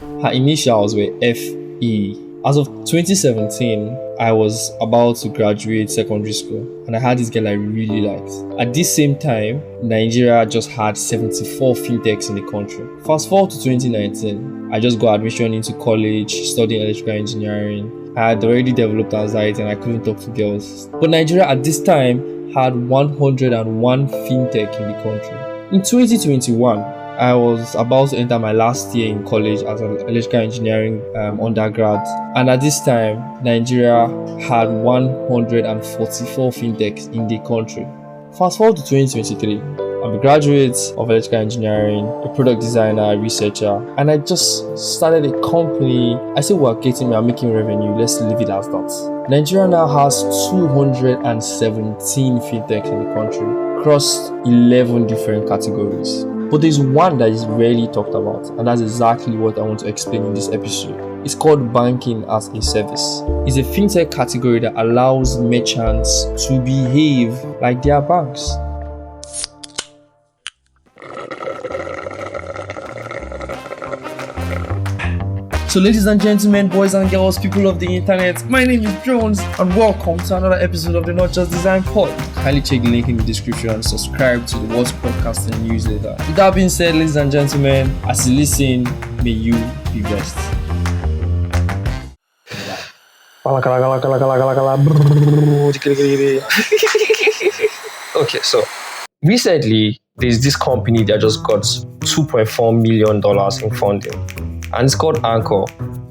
Her initials were FE. As of 2017, I was about to graduate secondary school and I had this girl I really liked. At this same time, Nigeria just had 74 fintechs in the country. Fast forward to 2019, I just got admission into college studying electrical engineering. I had already developed anxiety and I couldn't talk to girls. But Nigeria at this time had 101 fintech in the country. In 2021, I was about to enter my last year in college as an electrical engineering undergrad, and at this time, Nigeria had 144 fintechs in the country. Fast forward to 2023, I'm a graduate of electrical engineering, a product designer, a researcher, and I just started a company. I said we're getting, we are making revenue, let's leave it as that. Nigeria now has 217 fintechs in the country across 11 different categories. But there's one that is rarely talked about, and that's exactly what I want to explain in this episode. It's called banking as a service. It's a fintech category that allows merchants to behave like their banks. So ladies and gentlemen, boys and girls, people of the internet, my name is Jones and welcome to another episode of the Not Just Design Pod. Kindly check the link in the description and subscribe to the What's Podcasting newsletter. With that being said, ladies and gentlemen, as you listen, may you be blessed. Okay, so recently there's this company that just got $2.4 million in funding. And it's called Anchor.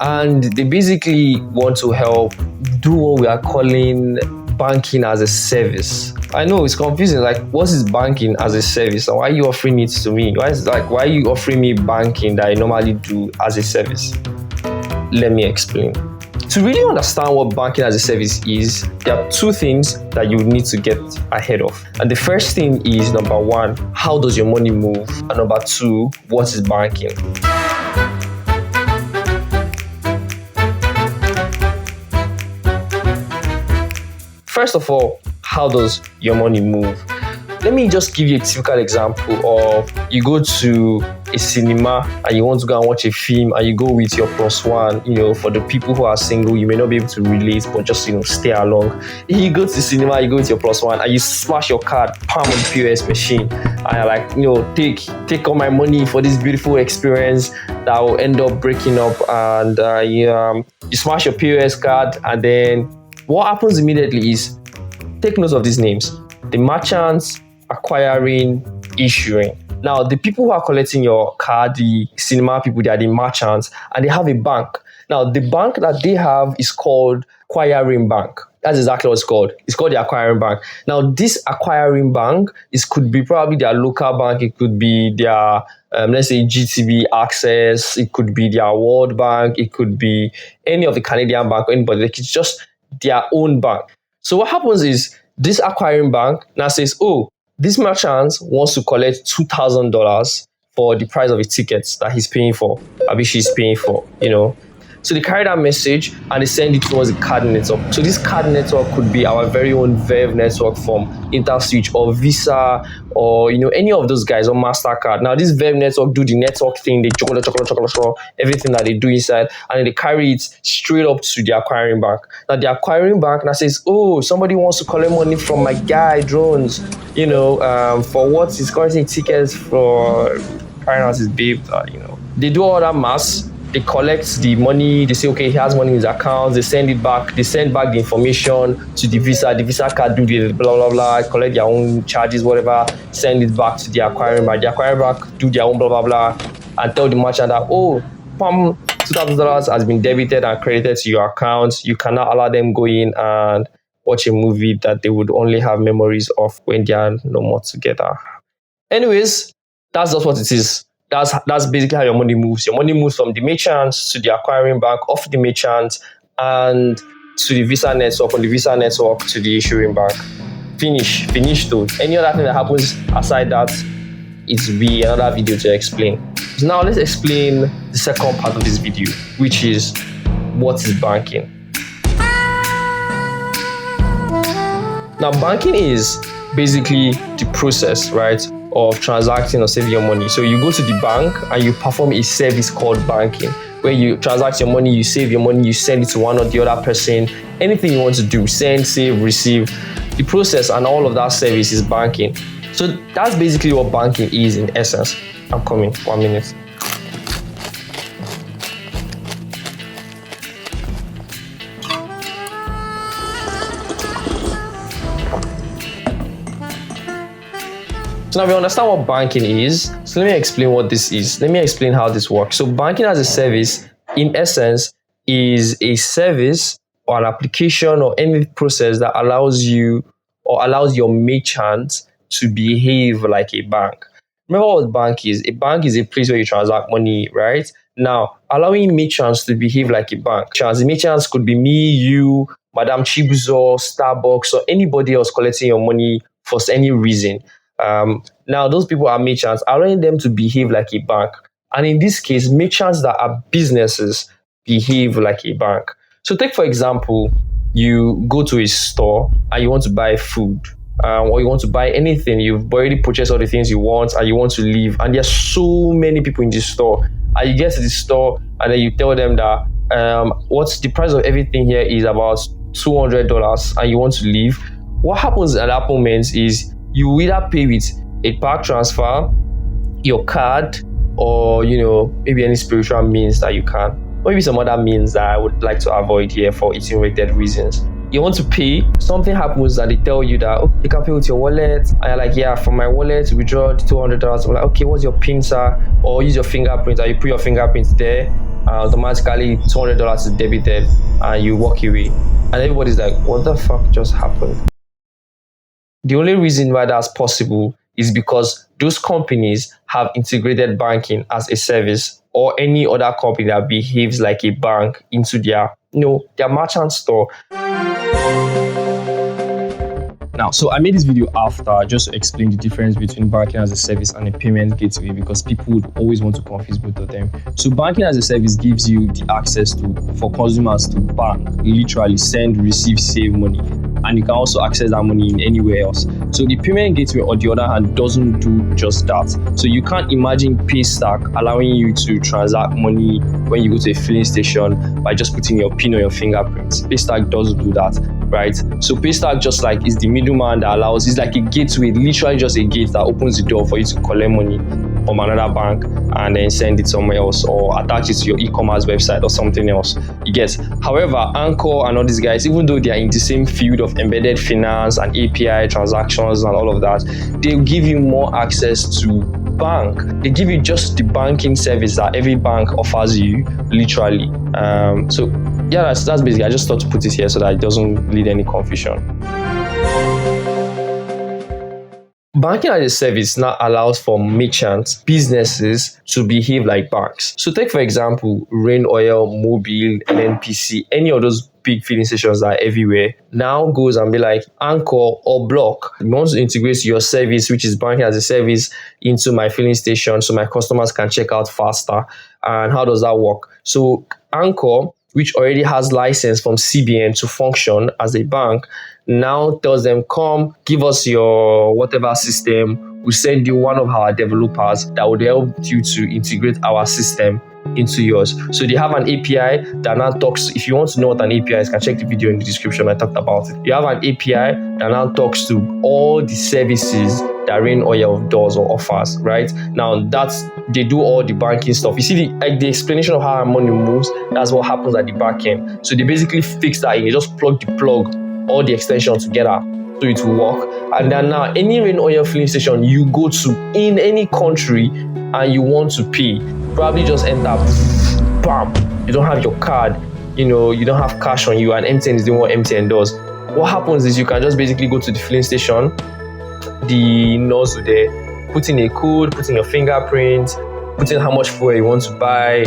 And they basically want to help do what we are calling banking as a service. I know it's confusing. Like, what is banking as a service? And why are you offering it to me? Why are you offering me banking that I normally do as a service? Let me explain. To really understand what banking as a service is, there are two things that you need to get ahead of. And the first thing is, number one, how does your money move? And number two, what is banking? First of all, how does your money move? Let me just give you a typical example of you go to a cinema and you want to go and watch a film and you go with your plus one. For the people who are single, you may not be able to relate, but just stay along. You go to the cinema, you go with your plus one and you smash your card, palm on the POS machine, and you're like, take all my money for this beautiful experience that will end up breaking up. And you smash your POS card, and then what happens immediately is, take note of these names: the merchants, acquiring, issuing. Now, the people who are collecting your card, the cinema people, they are the merchants, and they have a bank. Now, the bank that they have is called acquiring bank. That's exactly what it's called. It's called the acquiring bank. Now, this acquiring bank could be probably their local bank. It could be their, let's say, GTB Access. It could be their World Bank. It could be any of the Canadian bank or anybody. It's just their own bank. So what happens is, this acquiring bank now says, oh, this merchant wants to collect $2,000 for the price of a ticket that he's paying for, or she's paying for, So they carry that message and they send it towards the card network. So this card network could be our very own Verve network from InterSwitch or Visa or any of those guys, or MasterCard. Now this Verve network do the network thing, they chocolate, everything that they do inside, and then they carry it straight up to the acquiring bank. Now the acquiring bank now says, oh, somebody wants to collect money from my guy Drones, for what he's collecting tickets for carrying out his babe. They do all that mass. They collect the money. They say, okay, he has money in his account. They send it back. They send back the information to the Visa. The Visa card do the blah, blah, blah, collect their own charges, whatever, send it back to the acquiring bank. The acquiring bank do their own blah, blah, blah, and tell the merchant that, oh, $2,000 has been debited and credited to your account. You cannot allow them go in and watch a movie that they would only have memories of when they are no more together. Anyways, that's just what it is. That's basically how your money moves. Your money moves from the merchant to the acquiring bank, off the merchant, and to the Visa network, from the Visa network to the issuing bank. Finished though. Any other thing that happens aside that, it will be another video to explain. So now let's explain the second part of this video, which is what is banking. Now banking is basically the process, right, of transacting or saving your money. So you go to the bank and you perform a service called banking, where you transact your money, you save your money, you send it to one or the other person, anything you want to do, send, save, receive. The process and all of that service is banking. So that's basically what banking is in essence. I'm coming, 1 minute. So now we understand what banking is. So let me explain what this is. Let me explain how this works. So banking as a service, in essence, is a service or an application or any process that allows you or allows your merchant to behave like a bank. Remember what a bank is? A bank is a place where you transact money, right? Now, allowing merchants to behave like a bank. The merchants could be me, you, Madam Chibuzo, Starbucks, or anybody else collecting your money for any reason. Now, those people are merchants, allowing them to behave like a bank. And in this case, merchants that are businesses behave like a bank. So take, for example, you go to a store and you want to buy food, or you want to buy anything. You've already purchased all the things you want and you want to leave. And there's so many people in the store. And you get to the store and then you tell them that what's the price of everything here is about $200 and you want to leave. What happens at that moment is you either pay with a bank transfer, your card, or maybe any spiritual means that you can. Maybe some other means that I would like to avoid here for eating-related reasons. You want to pay, something happens and they tell you that, okay, you can pay with your wallet. And you're like, yeah, from my wallet, withdraw $200. I'm like, okay, what's your PIN, sir? Or use your fingerprint, and you put your fingerprint there, automatically $200 is debited, and you walk away. And everybody's like, what the fuck just happened? The only reason why that's possible is because those companies have integrated banking as a service, or any other company that behaves like a bank into their merchant store. Now, so I made this video after just to explain the difference between banking as a service and a payment gateway, because people would always want to confuse both of them. So banking as a service gives you the access for consumers to bank, literally send, receive, save money. And you can also access that money in anywhere else. So the payment gateway, on the other hand, doesn't do just that. So you can't imagine Paystack allowing you to transact money when you go to a filling station by just putting your PIN or your fingerprints. Paystack doesn't do that, right? So Paystack just like is the middleman that allows, it's like a gateway, literally just a gate that opens the door for you to collect money from another bank and then send it somewhere else or attach it to your e-commerce website or something else. You get. However, Anchor and all these guys, even though they are in the same field of embedded finance and API transactions and all of that, they give you more access to bank. They give you just the banking service that every bank offers you, literally. So yeah, that's basically, I just thought to put it here so that it doesn't lead any confusion. Banking as a service now allows for merchants, businesses to behave like banks. So take, for example, Rain Oil, Mobile, NNPC, any of those big filling stations that are everywhere, now goes and be like, Anchor or Block, you want to integrate your service, which is banking as a service, into my filling station so my customers can check out faster. And how does that work? So Anchor, which already has license from CBN to function as a bank, now tells them, come, give us your whatever system. We'll send you one of our developers that would help you to integrate our system into yours. So they have an API that now talks. If you want to know what an API is, you can check the video in the description. I talked about it. You have an API that now talks to all the services that Rain Oil does or offers, right? Now they do all the banking stuff. You see the explanation of how our money moves, that's what happens at the back end. So they basically fix that in. You just plug all the extensions together so it will work. And then now any Rain Oil filling station you go to in any country and you want to pay, probably just enter, bam, you don't have your card, you don't have cash on you, and MTN is doing what MTN does. What happens is you can just basically go to the filling station, the nozzle there, put in a code, put in your fingerprint, put in how much fuel you want to buy,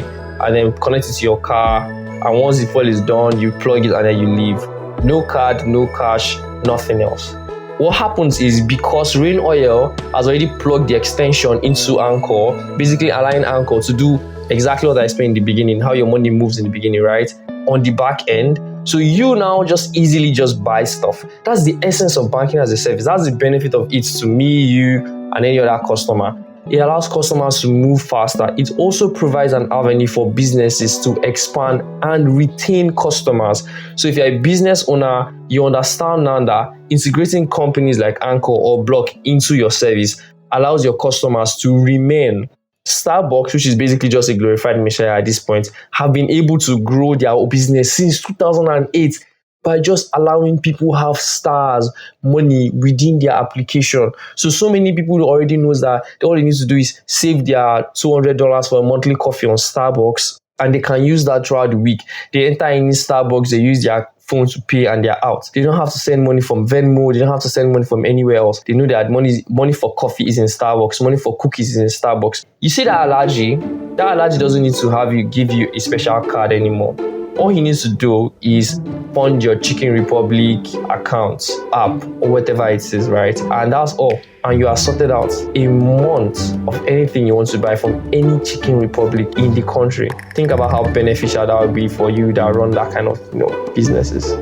and then connect it to your car. And once the fuel is done, you plug it and then you leave. No card, no cash, nothing else. What happens is, because Rain Oil has already plugged the extension into Anchor, basically allowing Anchor to do exactly what I explained in the beginning, how your money moves in the beginning, right? On the back end, So you now just easily just buy stuff. That's the essence of banking as a service. That's the benefit of it to me, you, and any other customer. It allows customers to move faster. It also provides an avenue for businesses to expand and retain customers. So if you're a business owner, you understand now that integrating companies like Anchor or Block into your service allows your customers to remain. Starbucks, which is basically just a glorified Messiah at this point, have been able to grow their business since 2008 by just allowing people have stars, money within their application. So many people already knows that all they need to do is save their $200 for a monthly coffee on Starbucks, and they can use that throughout the week. They enter any Starbucks, they use their phone to pay, and they're out. They don't have to send money from Venmo. They don't have to send money from anywhere else. They know that money for coffee is in Starbucks. Money for cookies is in Starbucks. You see that allergy? That allergy doesn't need to give you a special card anymore. All he needs to do is fund your Chicken Republic account, app, or whatever it is, right? And that's all. And you are sorted out. A month of anything you want to buy from any Chicken Republic in the country. Think about how beneficial that would be for you that run that kind of, businesses.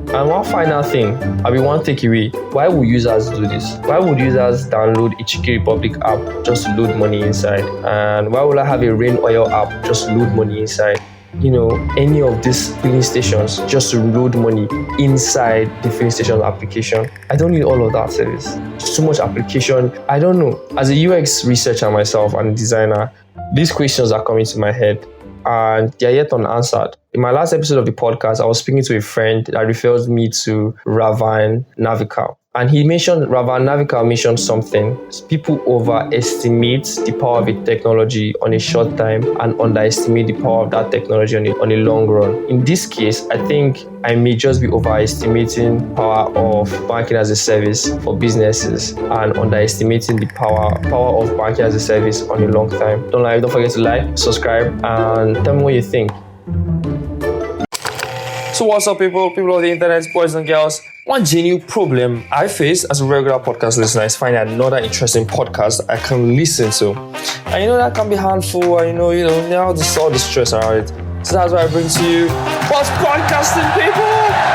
And one final thing, one takeaway. Why would users do this? Why would users download a Chicken Republic app just to load money inside? And why would I have a Rain Oil app just to load money inside? Any of these filling stations just to load money inside the filling station application. I don't need all of that service. It's too much application. I don't know. As a UX researcher myself and designer, these questions are coming to my head and they're yet unanswered. In my last episode of the podcast, I was speaking to a friend that referred me to Ravan Navikal. And Ravan Navikal mentioned something. People overestimate the power of a technology on a short time and underestimate the power of that technology on a long run. In this case, I think I may just be overestimating power of banking as a service for businesses and underestimating the power of banking as a service on a long time. Don't forget to like, subscribe, and tell me what you think. So what's up, people of the internet, boys and girls? One genuine problem I face as a regular podcast listener is finding another interesting podcast I can listen to. And that can be handful, and now there's all the stress around it. So that's why I bring to you, what's podcasting, people?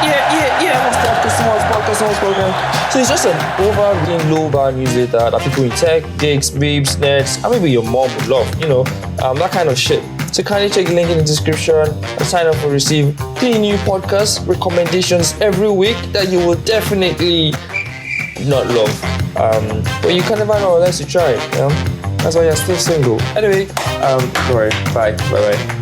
Yeah, what's podcasting? So it's just an overbeing low-bar newsletter that people in tech, gigs, babes, nerds, and maybe your mom would love, that kind of shit. So kindly check the link in the description and sign up to receive 3 new podcast recommendations every week that you will definitely not love. But you can never know unless you try it. That's why you're still single. Anyway, don't worry. Bye.